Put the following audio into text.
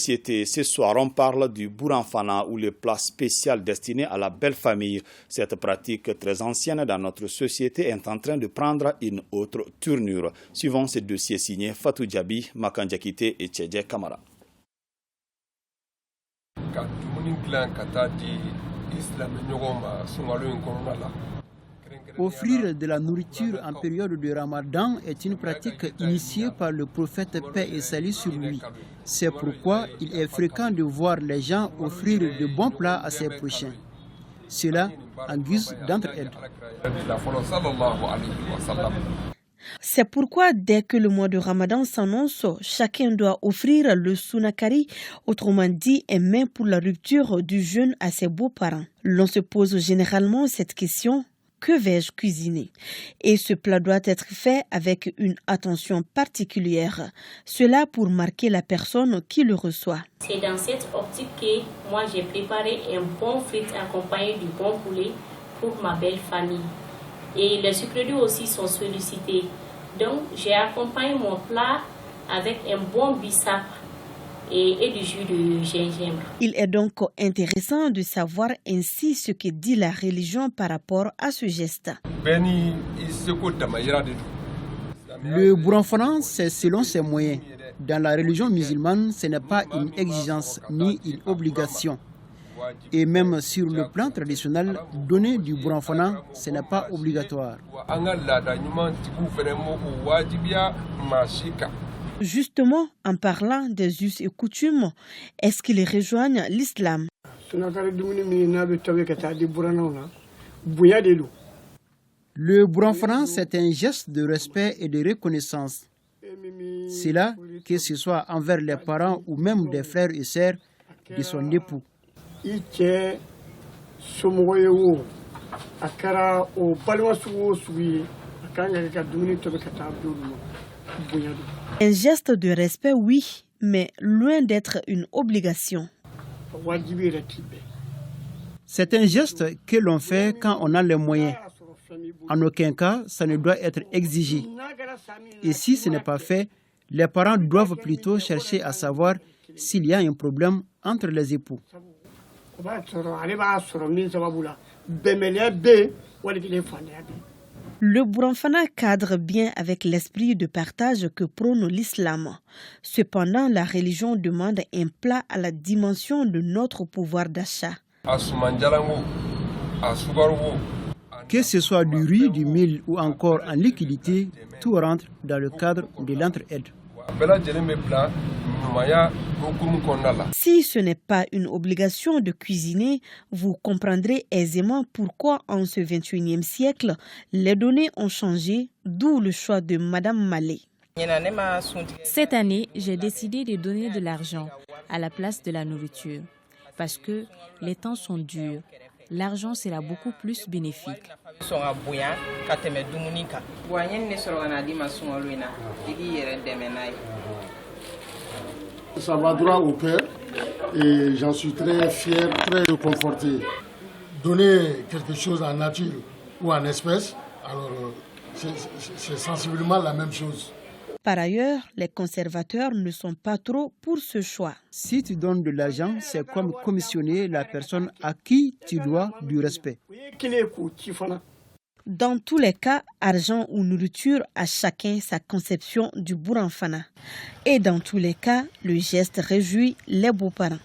société. Ce soir, on parle du Bourhan-Fana ou le plat spécial destiné à la belle famille. Cette pratique très ancienne dans notre société est en train de prendre une autre tournure. Suivant ce dossier signé Fatou Djabi, Makan Diakité et Tchedje Kamara. Offrir de la nourriture en période de Ramadan est une pratique initiée par le prophète paix et salut sur lui. C'est pourquoi il est fréquent de voir les gens offrir de bons plats à ses prochains. Cela en guise d'entraide. C'est pourquoi dès que le mois de Ramadan s'annonce, chacun doit offrir le sunakari, autrement dit un mets pour la rupture du jeûne à ses beaux-parents. L'on se pose généralement cette question: que vais-je cuisiner? Et ce plat doit être fait avec une attention particulière. Cela pour marquer la personne qui le reçoit. C'est dans cette optique que moi j'ai préparé un bon frites accompagné du bon poulet pour ma belle famille. Et les sucreries aussi sont sollicités. Donc j'ai accompagné mon plat avec un bon bissap et du jus de gingembre. Il est donc intéressant de savoir ainsi ce que dit la religion par rapport à ce geste. Le Bourhan-Fana, c'est selon ses moyens. Dans la religion musulmane, ce n'est pas une exigence ni une obligation. Et même sur le plan traditionnel, donner du Bourhan-Fana, ce n'est pas obligatoire. Justement, en parlant des us et coutumes, est-ce qu'ils rejoignent l'islam? Le Bourhan-Fana, c'est un geste de respect et de reconnaissance. C'est là, que ce soit envers les parents ou même des frères et sœurs de son époux. Un geste de respect, oui, mais loin d'être une obligation. C'est un geste que l'on fait quand on a les moyens. En aucun cas, ça ne doit être exigé. Et si ce n'est pas fait, les parents doivent plutôt chercher à savoir s'il y a un problème entre les époux. Le Bourhan-Fana cadre bien avec l'esprit de partage que prône l'islam. Cependant, la religion demande un plat à la dimension de notre pouvoir d'achat. Que ce soit du riz, du mil ou encore en liquidité, tout rentre dans le cadre de l'entraide. Si ce n'est pas une obligation de cuisiner, vous comprendrez aisément pourquoi en ce 21e siècle, les données ont changé, d'où le choix de Madame Malé. Cette année, j'ai décidé de donner de l'argent à la place de la nourriture parce que les temps sont durs. L'argent sera beaucoup plus bénéfique. Ça va droit au cœur et j'en suis très fier, très réconforté. Donner quelque chose en nature ou en espèces, alors c'est sensiblement la même chose. Par ailleurs, les conservateurs ne sont pas trop pour ce choix. Si tu donnes de l'argent, c'est comme commissionner la personne à qui tu dois du respect. Dans tous les cas, argent ou nourriture, à chacun sa conception du Bourhan-Fana. Et dans tous les cas, le geste réjouit les beaux-parents.